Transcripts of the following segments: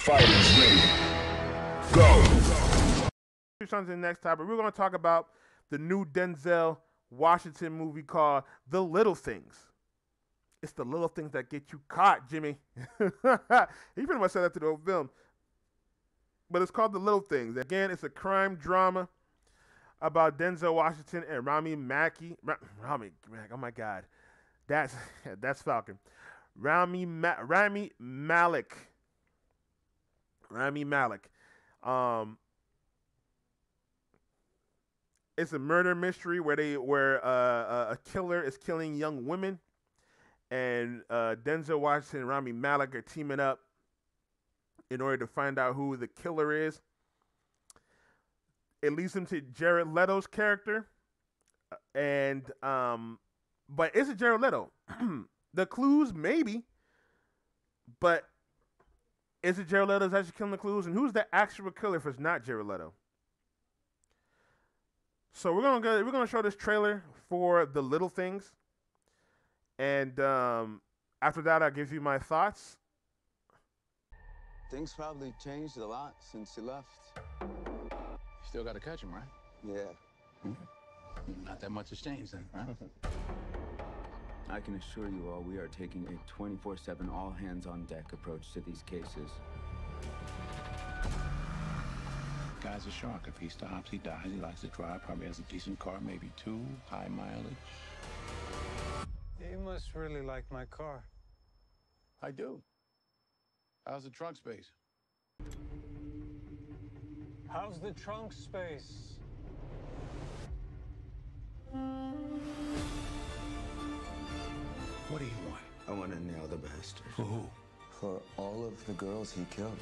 Fighters ready. Go. On to the next topic. We're going to talk about the new Denzel Washington movie called The Little Things. It's the little things that get you caught, Jimmy. He pretty much said that to the whole film. But it's called The Little Things. Again, it's a crime drama about Denzel Washington and Rami Malek. Oh my God, that's Falcon. Rami Malek. Rami Malek. It's a murder mystery where a killer is killing young women, and Denzel Washington and Rami Malek are teaming up in order to find out who the killer is. It leads them to Jared Leto's character, and but is it Jared Leto? The clues maybe, but is it Jared Leto that's actually killing the clues? And who's the actual killer if it's not Jared Leto? So we're gonna show this trailer for The Little Things, and after that I'll give you my thoughts. Things probably changed a lot since you left. You still got to catch him, right? Yeah. Not that much has changed then, right? I can assure you all we are taking a 24/7 all-hands-on-deck approach to these cases. Guy's a shark. If he stops, he dies. He likes to drive. Probably has a decent car, maybe 2, high mileage. You must really like my car. I do. How's the trunk space? How's the trunk space? What do you want? I want to nail the bastard. For who? For all of the girls he killed.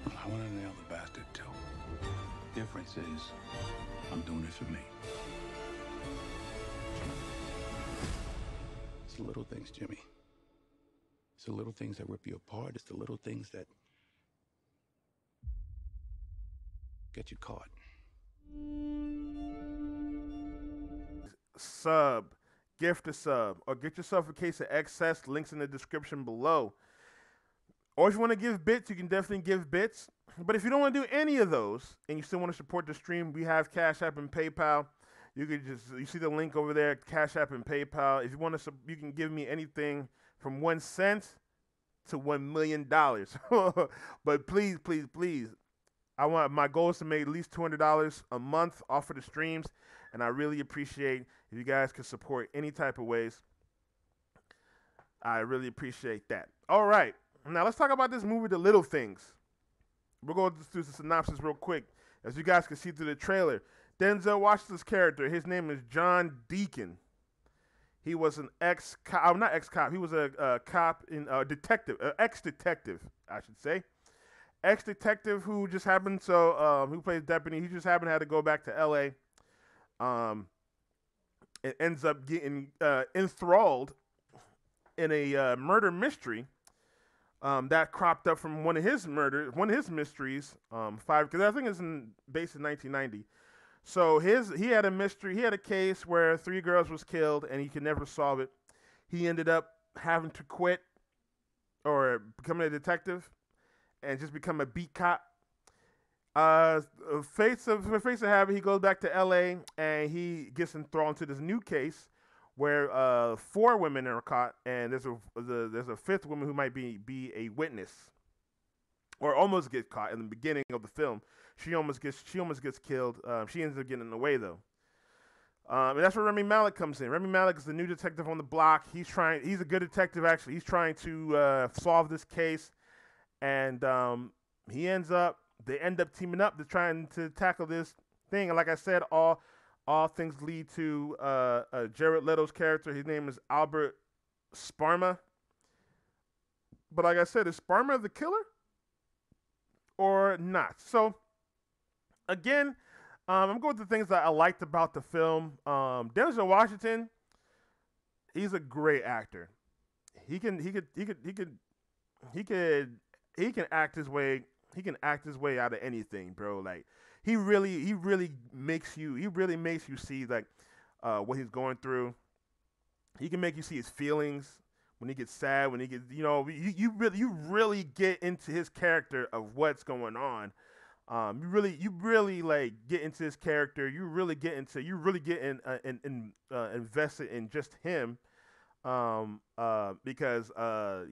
I want to nail the bastard, too. Difference is, I'm doing it for me. It's the little things, Jimmy. It's the little things that rip you apart. It's the little things that get you caught. Gift a sub, or get yourself a case of excess. Links in the description below. Or if you want to give bits, you can definitely give bits. But if you don't want to do any of those and you still want to support the stream, we have Cash App and PayPal. You see the link over there, Cash App and PayPal. If you want to, you can give me anything from 1 cent to $1 million. But please, please, please, my goal is to make at least $200 a month off of the streams, and I really appreciate if you guys can support any type of ways. I really appreciate that. All right, now let's talk about this movie, The Little Things. We're going to do the synopsis real quick, as you guys can see through the trailer. Denzel Washington's character, his name is John Deacon. He was an ex-cop, not ex-cop. He was a cop in detective, ex-detective, I should say. Ex-detective who just happened who plays deputy. He just happened to have to go back to L.A. It ends up getting enthralled in a murder mystery that cropped up from one of his mysteries. Because I think it's based in 1990. So he had a mystery. He had a case where 3 girls was killed, and he could never solve it. He ended up having to quit or becoming a detective and just become a beat cop. Face of habit, he goes back to L.A. and he gets enthralled into this new case where 4 women are caught, and there's a 5th woman who might be a witness or almost gets caught in the beginning of the film. She almost gets killed. She ends up getting in the way though. And that's where Rami Malek comes in. Rami Malek is the new detective on the block. He's a good detective actually. He's trying to solve this case, and they end up teaming up to trying to tackle this thing. And like I said, all things lead to Jared Leto's character. His name is Albert Sparma. But like I said, is Sparma the killer or not? So again, I'm going to the things that I liked about the film. Denzel Washington, he's a great actor. He can act his way. He can act his way out of anything, bro. Like he really makes you see like what he's going through. He can make you see his feelings when he gets sad, when he gets, you really get into his character of what's going on. You really like get into his character. You really get invested in just him. Because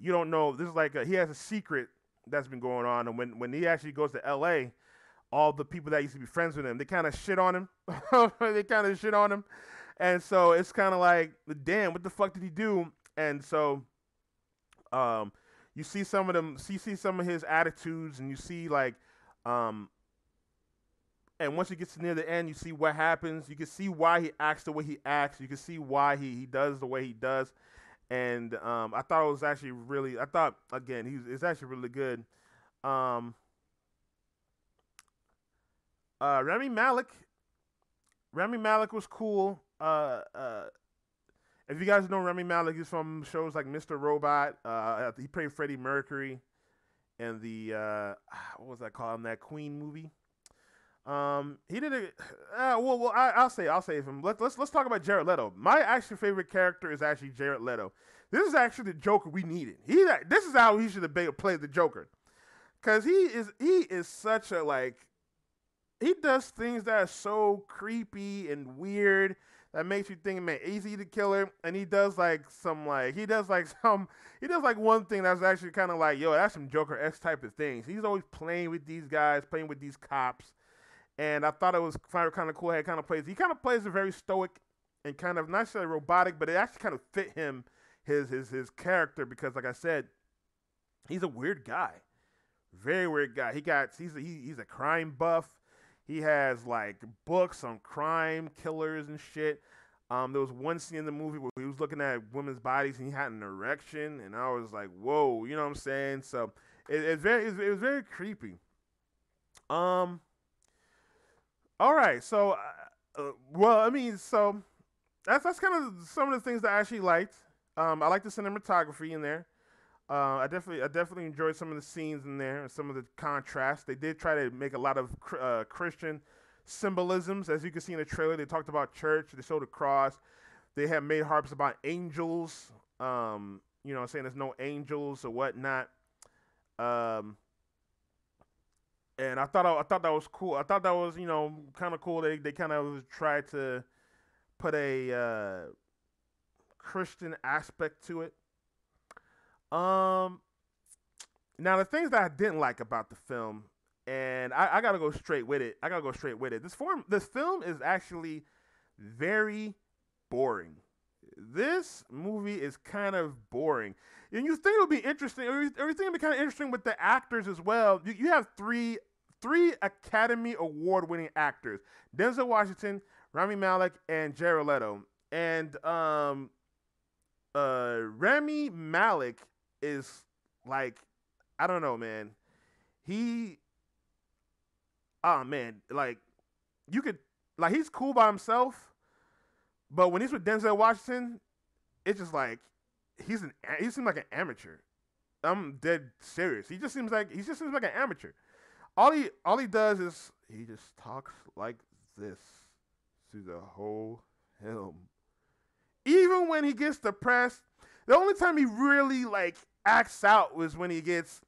you don't know. This is like he has a secret that's been going on, and when he actually goes to L.A., all the people that used to be friends with him, they kind of shit on him. And so it's kind of like, damn, what the fuck did he do? And so, you see some of them, you see some of his attitudes, and you see like, and once he gets near the end, you see what happens. You can see why he acts the way he acts. You can see why he does the way he does. And I thought it was actually really, it's actually really good. Rami Malek was cool. If you guys know Rami Malek, he's from shows like Mr. Robot. He played Freddie Mercury in the what was that called? In that Queen movie. He did it. I'll save him. Let's talk about Jared Leto. My actual favorite character is actually Jared Leto. This is actually the Joker we needed. This is how he should have played the Joker, because he is such a like. He does things that are so creepy and weird that makes you think, man, easy to kill her. And he does one thing that's actually kind of like, yo, that's some Joker-esque type of things. He's always playing with these guys, playing with these cops. And I thought it was kind of cool how he kind of plays a very stoic and kind of not necessarily robotic, but it actually kind of fit him, his character, because like I said, he's a weird guy. Very weird guy. He's a crime buff. He has like books on crime, killers, and shit. There was one scene in the movie where he was looking at women's bodies and he had an erection, and I was like, "Whoa," you know what I'm saying? So it was very creepy. All right, so so that's kind of some of the things that I actually liked. I like the cinematography in there. I definitely enjoyed some of the scenes in there and some of the contrast. They did try to make a lot of Christian symbolisms, as you can see in the trailer. They talked about church. They showed a cross. They have made harps about angels. Saying there's no angels or whatnot. And I thought that was cool. I thought that was kind of cool. They kind of tried to put a Christian aspect to it. Now the things that I didn't like about the film, and I gotta go straight with it. This film is actually very boring. This movie is kind of boring. And you think it would be interesting, everything would be kind of interesting with the actors as well. You have three Academy Award winning actors: Denzel Washington, Rami Malek, and Jared Leto. And Rami Malek is like, I don't know, man. He's cool by himself, but when he's with Denzel Washington, it's just like he seems like an amateur. I'm dead serious. He just seems like an amateur. All he does is he just talks like this through the whole film. Even when he gets depressed, the only time he really like acts out was when he gets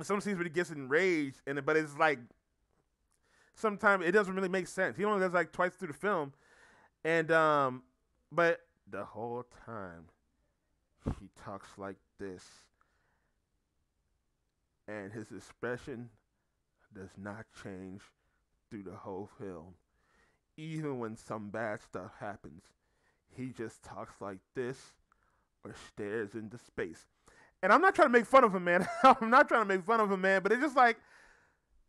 some scenes where he gets enraged, but it's like sometimes it doesn't really make sense. He only does like twice through the film, and but the whole time he talks like this, and his expression does not change through the whole film. Even when some bad stuff happens, he just talks like this or stares into space. And I'm not trying to make fun of him, man. I'm not trying to make fun of him, man. But it's just like,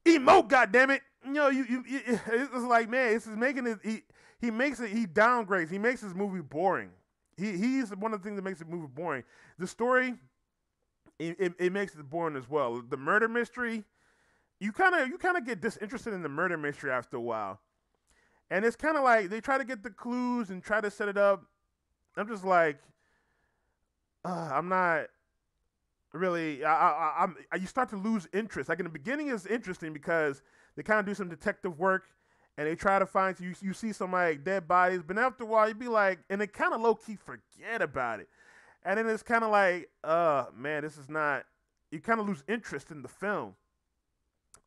emote, goddammit. It's like, man, this is making it. He downgrades. He makes his movie boring. He's one of the things that makes the movie boring. The story, it makes it boring as well. The murder mystery, you kind of get disinterested in the murder mystery after a while. And it's kind of like they try to get the clues and try to set it up. I'm just like, I'm not really. You start to lose interest. Like in the beginning, it's interesting because they kind of do some detective work and they try to find you see some like dead bodies, but after a while, you'd be like, and they kind of low key forget about it. And then it's kind of like, man, this is not. You kind of lose interest in the film.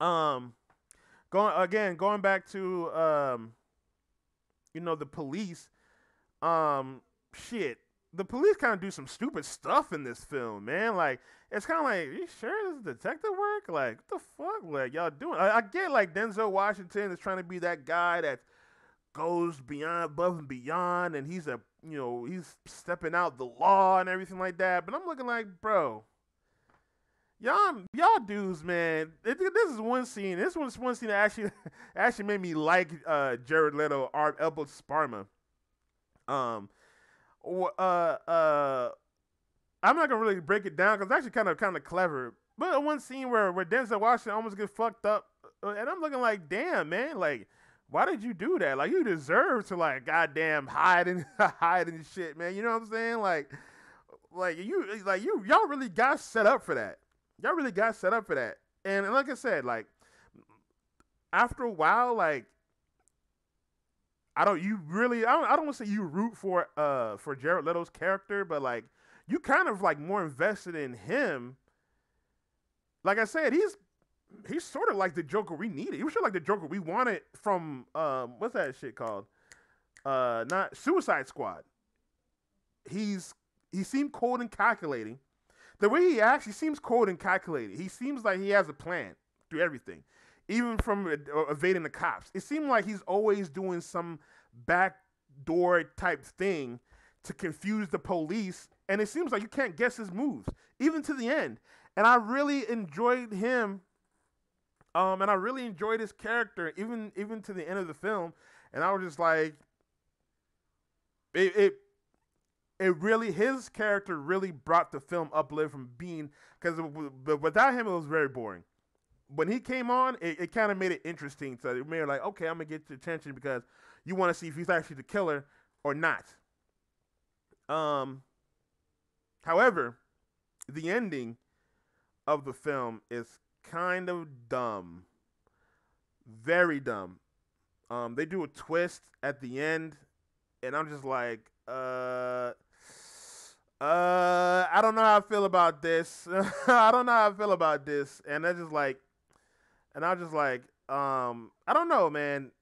Um, going back to the police. Um, shit, the police kind of do some stupid stuff in this film, man. Like, it's kind of like, you sure this is detective work? Like, what the fuck, like y'all doing? I get like Denzel Washington is trying to be that guy that goes beyond, above and beyond, and he's he's stepping out the law and everything like that. But I'm looking like, bro, y'all dudes, man. This is one scene. This was one scene that actually actually made me like Jared Leto, Albert Sparma. Um, I'm not gonna really break it down because it's actually kind of clever. But one scene where Denzel Washington almost gets fucked up, and I'm looking like, damn, man, like, why did you do that? Like, you deserve to like goddamn hide and hide and shit, man. You know what I'm saying? Y'all really got set up for that. Y'all really got set up for that. And like I said, like, after a while, like, I don't want to say you root for Jared Leto's character, but like, you kind of like more invested in him. Like I said, he's sort of like the Joker we needed. He was sort of like the Joker we wanted from what's that shit called? Not Suicide Squad. He seemed cold and calculating. The way he acts, he seems cold and calculated. He seems like he has a plan through everything, even from evading the cops. It seemed like he's always doing some backdoor type thing to confuse the police, and it seems like you can't guess his moves, even to the end. And I really enjoyed him, and I really enjoyed his character, even to the end of the film. And I was just like, it really, his character really brought the film up a little from being, because without him it was very boring. When he came on, it kind of made it interesting. So it made it like, okay, I'm gonna get your attention because you want to see if he's actually the killer or not. However, the ending of the film is kind of dumb, very dumb. They do a twist at the end, and I'm just like, I don't know how I feel about this. I don't know how I feel about this, and that's just like. And I was just like, I don't know, man.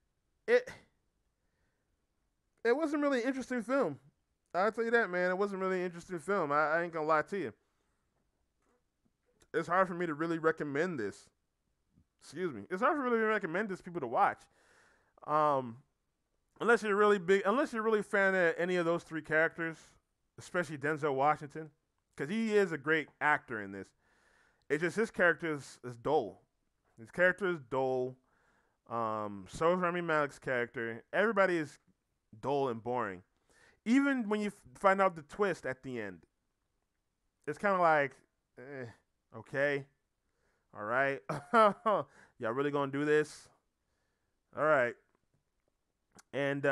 It wasn't really an interesting film. I'll tell you that, man. It wasn't really an interesting film. I ain't gonna lie to you. It's hard for me to really recommend this. Excuse me. It's hard for me to really recommend this to people to watch. Unless you're really a fan of any of those three characters, especially Denzel Washington, because he is a great actor in this. It's just his character is dull. His character is dull. So is Rami Malek's character. Everybody is dull and boring. Even when you find out the twist at the end, it's kind of like, okay, all right, y'all really gonna do this? All right, and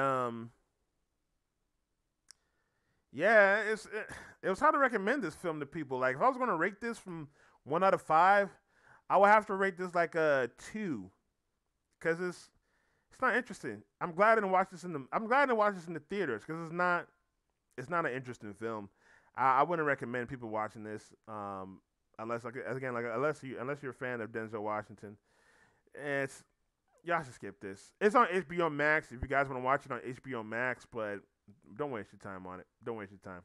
yeah, it was hard to recommend this film to people. Like, if I was gonna rate this from 1 out of 5. I would have to rate this like a 2, because it's not interesting. I'm glad I didn't watch this in the theaters, because it's not an interesting film. I wouldn't recommend people watching this unless you're a fan of Denzel Washington. Y'all should skip this. It's on HBO Max if you guys want to watch it on HBO Max, but don't waste your time on it. Don't waste your time.